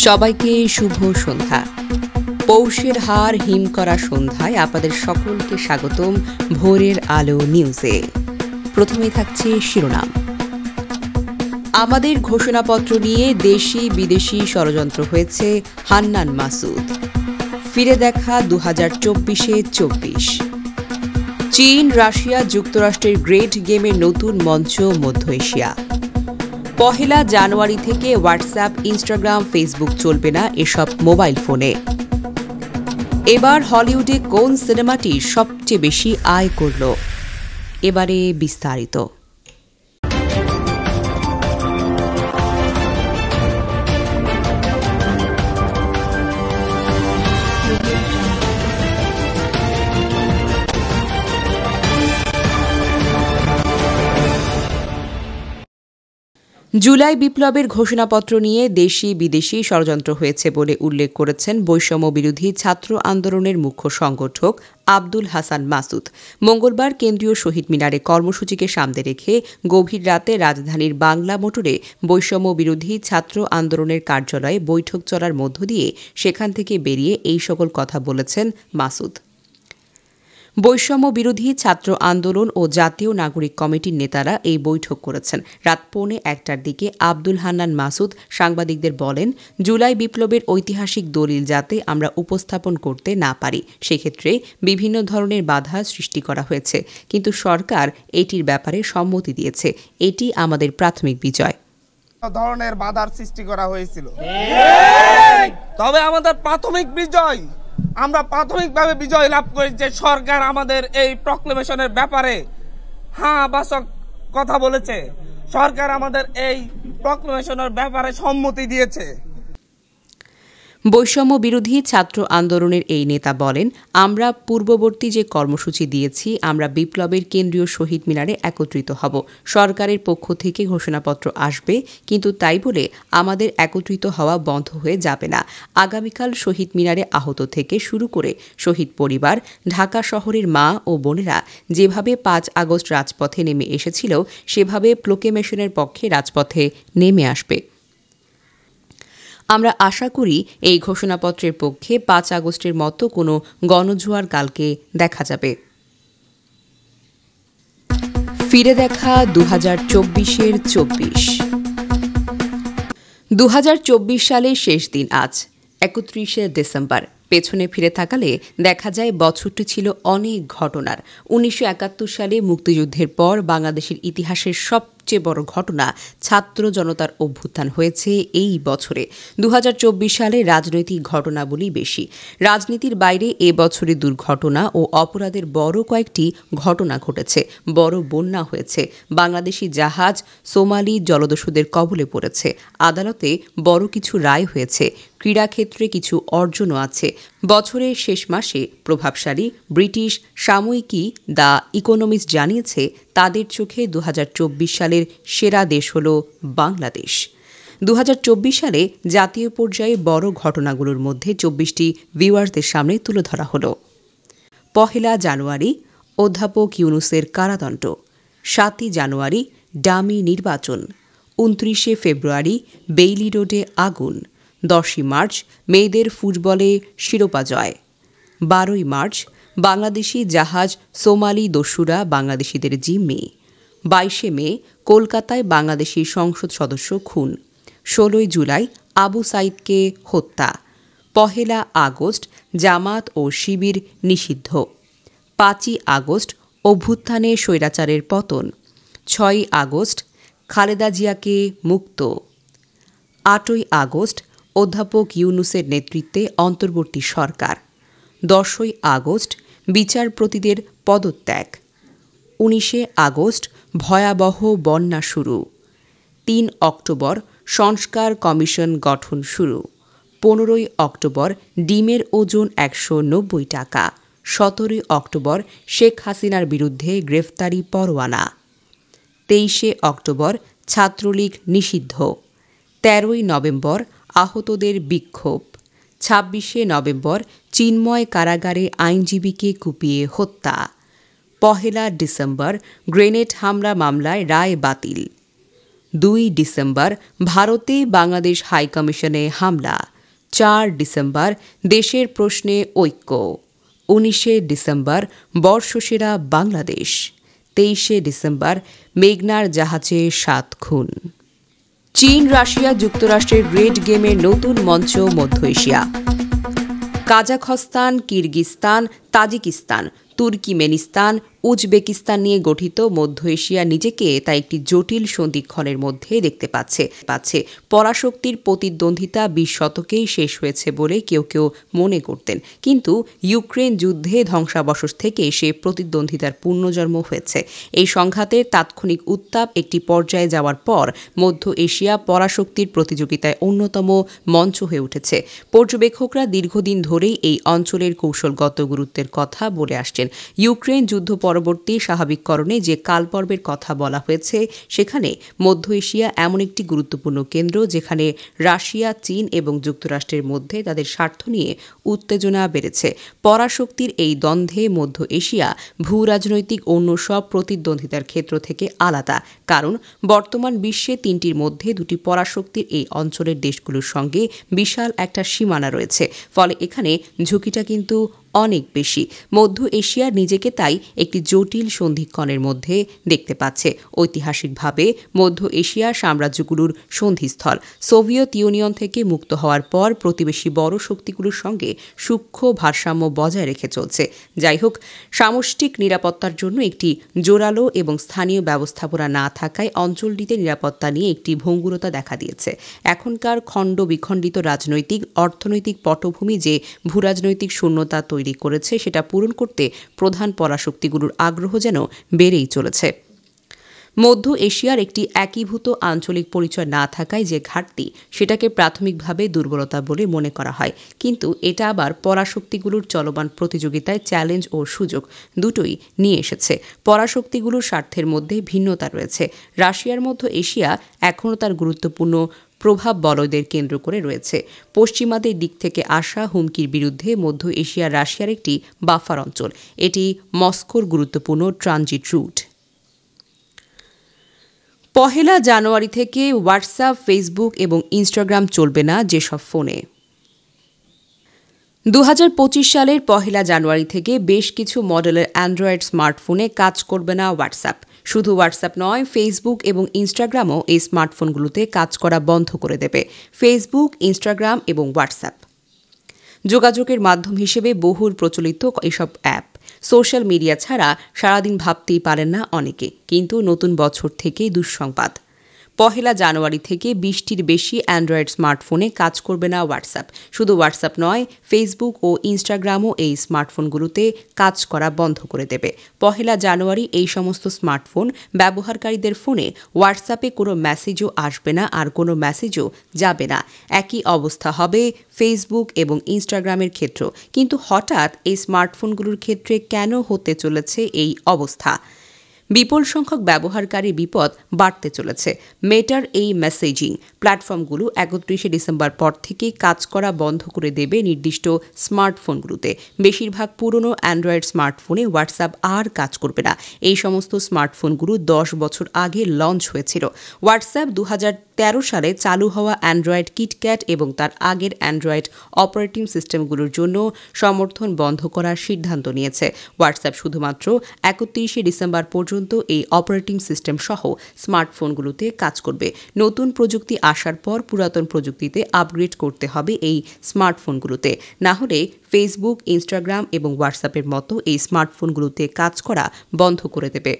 সবাইকে শুভ সন্ধ্যা। পৌষের হার হিম করা সন্ধ্যায় আপনাদের সকলকে স্বাগতম ভোরের আলো নিউজে। প্রথমে থাকছে শিরোনাম। আমাদের ঘোষণাপত্র নিয়ে দেশি বিদেশি ষড়যন্ত্র হয়েছে, হান্নান মাসুদ। ফিরে দেখা 2024-24। চীন, রাশিয়া, যুক্তরাষ্ট্রের গ্রেট গেমের নতুন মঞ্চ মধ্য এশিয়া। পহেলা জানুয়ারি থেকে হোয়াটসঅ্যাপ, ইনস্টাগ্রাম, ফেসবুক চলবে না এসব মোবাইল ফোনে। এবার হলিউডে কোন সিনেমাটি সবচেয়ে বেশি আয় করল? এবারে বিস্তারিত। জুলাই বিপ্লবের ঘোষণাপত্র নিয়ে দেশি বিদেশি ষড়যন্ত্র হয়েছে বলে উল্লেখ করেছেন বৈষম্য বিরোধী ছাত্র আন্দোলনের মুখ্য সংগঠক আব্দুল হাসান মাসুদ। মঙ্গলবার কেন্দ্রীয় শহীদ মিনারে কর্মসূচিকে সামনে রেখে গভীর রাতে রাজধানীর বাংলা মোটরে বৈষম্য বিরোধী ছাত্র আন্দোলনের কার্যালয়ে বৈঠক চলার মধ্য দিয়ে সেখান থেকে বেরিয়ে এই সকল কথা বলেছেন মাসুদ। বৈষম্য বিরোধী ছাত্র আন্দোলন ও জাতীয় নাগরিক কমিটির নেতারা এই বৈঠক করেছেন। রাত 1:45টার দিকে আব্দুল হান্নান মাসুদ সাংবাদিকদের বলেন, জুলাই বিপ্লবের ঐতিহাসিক দলিল যাতে আমরা উপস্থাপন করতে না পারি, সেক্ষেত্রে বিভিন্ন ধরনের বাধা সৃষ্টি করা হয়েছে, কিন্তু সরকার এটির ব্যাপারে সম্মতি দিয়েছে। এটি আমাদের প্রাথমিক বিজয়। ধরনের বাধার সৃষ্টি করা হয়েছিল, তবে আমাদের প্রাথমিক বিজয়, আমরা প্রাথমিকভাবে বিজয় লাভ করি যে সরকার আমাদের এই প্রক্লেমেশনের ব্যাপারে বাচক কথা বলেছে। সরকার আমাদের এই প্রক্লেমেশনের ব্যাপারে সম্মতি দিয়েছে। বৈষম্য বিরোধী ছাত্র আন্দোলনের এই নেতা বলেন, আমরা পূর্ববর্তী যে কর্মসূচি দিয়েছি, আমরা বিপ্লবের কেন্দ্রীয় শহীদ মিনারে একত্রিত হব। সরকারের পক্ষ থেকে ঘোষণাপত্র আসবে, কিন্তু তাই বলে আমাদের একত্রিত হওয়া বন্ধ হয়ে যাবে না। আগামীকাল শহীদ মিনারে আহত থেকে শুরু করে শহীদ পরিবার, ঢাকা শহরের মা ও বোনেরা যেভাবে 5 আগস্ট রাজপথে নেমে এসেছিল, সেভাবে প্রোক্লেমেশনের পক্ষে রাজপথে নেমে আসবে। আমরা আশা করি এই ঘোষণাপত্রের পক্ষে 5 আগস্টের মতো কোনো গণজোয়ার কালকে দেখা যাবে। ফিরে দেখা 2024-24। 2024 সালের শেষ দিন আজ 31শে ডিসেম্বর। পেছনে ফিরে তাকালে দেখা যায় বছরটি ছিল অনেক ঘটনার। 1971 সালে মুক্তিযুদ্ধের পর বাংলাদেশের ইতিহাসের সবচেয়ে বড় ঘটনা ছাত্র জনতার অভ্যুত্থান হয়েছে এই বছরে। 2024 সালে রাজনৈতিক ঘটনাবলী বেশি। রাজনীতির বাইরে এ বছরে দুর্ঘটনা ও অপরাধের বড় কয়েকটি ঘটনা ঘটেছে। বড় বন্যা হয়েছে, বাংলাদেশি জাহাজ সোমালি জলদস্যুদের কবলে পড়েছে, আদালতে বড় কিছু রায় হয়েছে, ক্রীড়াক্ষেত্রে কিছু অর্জনও আছে। বছরের শেষ মাসে প্রভাবশালী ব্রিটিশ সাময়িকী দ্য ইকোনমিস্ট জানিয়েছে, তাদের চোখে 2024 সালের সেরা দেশ হল বাংলাদেশ। 2024 সালে জাতীয় পর্যায়ে বড় ঘটনাগুলোর মধ্যে 24টি ভিউয়ারদের সামনে তুলে ধরা হল। পহেলা জানুয়ারি অধ্যাপক ইউনূসের কারাদণ্ড। 7ই জানুয়ারি ডামি নির্বাচন। 29শে ফেব্রুয়ারি বেইলি রোডে আগুন। 10ই মার্চ মেয়েদের ফুটবলে শিরোপা জয়। 12ই মার্চ বাংলাদেশি জাহাজ সোমালি দস্যুরা বাংলাদেশিদের জিম্মি। 22শে মে কলকাতায় বাংলাদেশি সংসদ সদস্য খুন। 16ই জুলাই আবু সাইদকে হত্যা। 1 আগস্ট জামাত ও শিবির নিষিদ্ধ। 5ই আগস্ট অভ্যুত্থানে স্বৈরাচারের পতন। 6ই আগস্ট খালেদা জিয়াকে মুক্ত। 8ই আগস্ট অধ্যাপক ইউনূসের নেতৃত্বে অন্তর্বর্তী সরকার। 10ই আগস্ট বিচারপতিদের পদত্যাগ। 19শে আগস্ট ভয়াবহ বন্যা শুরু। 3 অক্টোবর সংস্কার কমিশন গঠন শুরু। 15ই অক্টোবর ডিমের ওজন 190 টাকা। 17ই অক্টোবর শেখ হাসিনার বিরুদ্ধে গ্রেফতারি পরোয়ানা। 23শে অক্টোবর ছাত্রলীগ নিষিদ্ধ। 13ই নভেম্বর আহতদের বিক্ষোভ। 26শে নভেম্বর চিন্ময় কারাগারে আইনজীবীকে কুপিয়ে হত্যা। 1 ডিসেম্বর গ্রেনেড হামলা মামলায় রায় বাতিল। 2 ডিসেম্বর ভারতে বাংলাদেশ হাইকমিশনে হামলা, 4 ডিসেম্বর দেশের প্রশ্নে ঐক্য, 19 ডিসেম্বর বর্ষসেরা বাংলাদেশ, 23 ডিসেম্বর মেঘনার জাহাজে 7 খুন। চীন, রাশিয়া, যুক্তরাষ্ট্রের গ্রেট গেমের নতুন মঞ্চ মধ্য Asia. Kazakhstan, Kyrgyzstan, Tajikistan, Turkmenistan, Uzbekistan নিয়ে গঠিত মধ্য এশিয়া নিজেকে তা একটি জটিল সন্ধিক্ষণের মধ্যে দেখতে পাচ্ছে। পরাশক্তির প্রতিদ্বন্দ্বিতা 20 শতকেই শেষ হয়েছে বলে কেউ কেউ মনে করতেন, কিন্তু ইউক্রেন যুদ্ধে ধ্বংসাবশেষ থেকে সে প্রতিদ্বন্দ্বিতার পুনর্জন্ম হয়েছে। এই সংঘাতের তাৎক্ষণিক উত্তাপ একটি পর্যায়ে যাওয়ার পর মধ্য এশিয়া পরাশক্তির প্রতিযোগিতায় অন্যতম মঞ্চ হয়ে উঠেছে। পর্যবেক্ষকরা দীর্ঘদিন ধরেই এই অঞ্চলের কৌশলগত গুরুত্বের কথা বলে আসছেন। ইউক্রেন যুদ্ধ পরবর্তী স্বাভাবিককরণে যে কালপর্বের কথা বলা হয়েছে, সেখানে মধ্য এশিয়া এমন একটি গুরুত্বপূর্ণ কেন্দ্র যেখানে রাশিয়া, চীন এবং যুক্তরাষ্ট্রের মধ্যে তাদের স্বার্থ নিয়ে উত্তেজনা বেড়েছে। পরাশক্তির এই দ্বন্দ্বে মধ্য এশিয়া ভূ রাজনৈতিক অন্য সব প্রতিদ্বন্দ্বিতার ক্ষেত্র থেকে আলাদা, কারণ বর্তমান বিশ্বে তিনটির মধ্যে দুটি পরাশক্তির এই অঞ্চলের দেশগুলোর সঙ্গে বিশাল একটা সীমানা রয়েছে। ফলে এখানে ঝুঁকিটা কিন্তু অনেক বেশি। মধ্য এশিয়া নিজেকে তাই একটি জটিল সন্ধিক্ষণের মধ্যে দেখতে পাচ্ছে। ঐতিহাসিকভাবে মধ্য এশিয়া সাম্রাজ্যগুলোর সন্ধিস্থল। সোভিয়েত ইউনিয়ন থেকে মুক্ত হওয়ার পর প্রতিবেশী বড় শক্তিগুলোর সঙ্গে সূক্ষ্ম ভারসাম্য বজায় রেখে চলছে। যাই হোক, সামষ্টিক নিরাপত্তার জন্য একটি জোরালো এবং স্থানীয় ব্যবস্থাপনা না থাকায় অঞ্চলটিতে নিরাপত্তা নিয়ে একটি ভঙ্গুরতা দেখা দিয়েছে। এখনকার খণ্ড বিখণ্ডিত রাজনৈতিক অর্থনৈতিক পটভূমি যে ভূরাজনৈতিক শূন্যতা তৈরি করেছে, সেটা পূরণ করতে প্রধান পরাশক্তিগুলোর আগ্রহ যেন বেড়েই চলেছে। মধ্য এশিয়ার একটি একীভূত আঞ্চলিক পরিচয় না থাকায় যে ঘাটতি, সেটাকে প্রাথমিকভাবে দুর্বলতা বলে মনে করা হয়। কিন্তু এটা আবার পরাশক্তিগুলোর চলমান প্রতিযোগিতায় চ্যালেঞ্জ ও সুযোগ দুটোই নিয়ে এসেছে। পরাশক্তিগুলোর স্বার্থের মধ্যে ভিন্নতা রয়েছে। রাশিয়ার মধ্য এশিয়া এখনও তার গুরুত্বপূর্ণ প্রভাব বলয়দের কেন্দ্র করে রয়েছে। পশ্চিমাদের দিক থেকে আসা হুমকির বিরুদ্ধে মধ্য এশিয়া রাশিয়ার একটি বাফার অঞ্চল। এটি মস্কোর গুরুত্বপূর্ণ ট্রানজিট রুট। 1 জানুয়ারি থেকে হোয়াটসঅ্যাপ, ফেসবুক এবং ইনস্টাগ্রাম চলবে না যেসব ফোনে। 2025 সালের 1 জানুয়ারি থেকে বেশ কিছু মডেলের অ্যান্ড্রয়েড স্মার্টফোনে কাজ করবে না হোয়াটসঅ্যাপ। শুধু হোয়াটসঅ্যাপ নয়, ফেসবুক এবং ইনস্টাগ্রামও এই স্মার্টফোনগুলোতে কাজ করা বন্ধ করে দেবে। ফেসবুক, ইনস্টাগ্রাম এবং হোয়াটসঅ্যাপ যোগাযোগের মাধ্যম হিসেবে বহুল প্রচলিত এসব অ্যাপ। সোশ্যাল মিডিয়া ছাড়া সারাদিন ভাবতেই পারেন না অনেকে, কিন্তু নতুন বছর থেকেই দুঃসংবাদ। 1 জানুয়ারি থেকে 20টির বেশি অ্যান্ড্রয়েড স্মার্টফোনে কাজ করবে না হোয়াটসঅ্যাপ। শুধু হোয়াটসঅ্যাপ নয়, ফেসবুক ও ইনস্টাগ্রামও এই স্মার্টফোনগুলোতে কাজ করা বন্ধ করে দেবে। 1 জানুয়ারি এই সমস্ত স্মার্টফোন ব্যবহারকারীদের ফোনে হোয়াটসঅ্যাপে কোনো মেসেজও আসবে না, আর কোনো মেসেজও যাবে না। একই অবস্থা হবে ফেসবুক এবং ইনস্টাগ্রামের ক্ষেত্রেও। কিন্তু হঠাৎ এই স্মার্টফোনগুলোর ক্ষেত্রে কেন হতে চলেছে এই অবস্থা? বিপুল সংখ্যক ব্যবহারকারী বিপদ বাড়তে চলেছে। মেটার এই মেসেজিং প্ল্যাটফর্মগুলো 31 ডিসেম্বর পর থেকে কাজ করা বন্ধ করে দেবে নির্দিষ্ট স্মার্টফোনগুলোতে। বেশিরভাগ পুরনো অ্যান্ড্রয়েড স্মার্টফোনে হোয়াটসঅ্যাপ আর কাজ করবে না। এই সমস্ত স্মার্টফোনগুলো 10 বছর আগে লঞ্চ হয়েছিল। হোয়াটসঅ্যাপ 2013 সালে চালু হওয়া অ্যান্ড্রয়েড কিটক্যাট এবং তার আগের অ্যান্ড্রয়েড অপারেটিং সিস্টেমগুলোর জন্য সমর্থন বন্ধ করার সিদ্ধান্ত নিয়েছে। হোয়াটসঅ্যাপ শুধুমাত্র 31 ডিসেম্বর পর্যন্ত এই অপারেটিং সিস্টেম সহ স্মার্টফোনগুলোতে কাজ করবে। নতুন প্রযুক্তি আসার পর পুরাতন প্রযুক্তিতে আপগ্রেড করতে হবে এই স্মার্টফোনগুলোতে, না হলে ফেসবুক, ইনস্টাগ্রাম এবং হোয়াটসঅ্যাপের মতো এই স্মার্টফোনগুলোতে কাজ করা বন্ধ করে দেবে।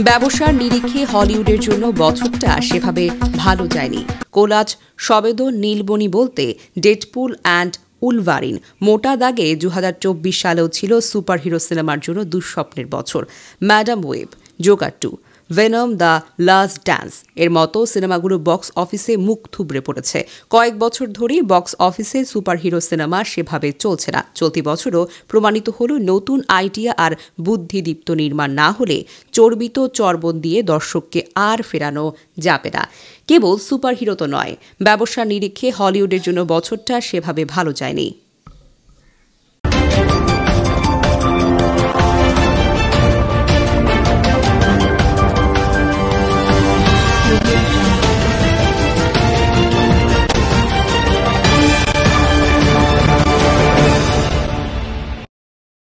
ব্যবসার নিরিখে হলিউডের জন্য বছরটা সেভাবে ভালো যায়নি। কোলাজ সবেদন নীলবনি বলতে ডেডপুল অ্যান্ড উলভারিন। মোটা দাগে 2024 সালেও ছিল সুপারহিরো সিনেমার জন্য দুঃস্বপ্নের বছর। Madam web, Joker 2, venom, the last dance এর মতো সিনেমাগুলো বক্স অফিসে মুখ থুবড়ে পড়েছে। কয়েক বছর ধরেই বক্স অফিসে সুপারহিরো সিনেমা সেভাবে চলছে না। চলতি বছরও প্রমাণিত হলো নতুন আইডিয়া আর বুদ্ধিদীপ্ত নির্মাণ না হলে চর্বিত চর্বণ দিয়ে দর্শককে আর ফেরানো যাবে না। কেবল সুপারহিরো তো নয়, ব্যবসার নিরিখে হলিউডের জন্য বছরটা সেভাবে ভালো যায়নি।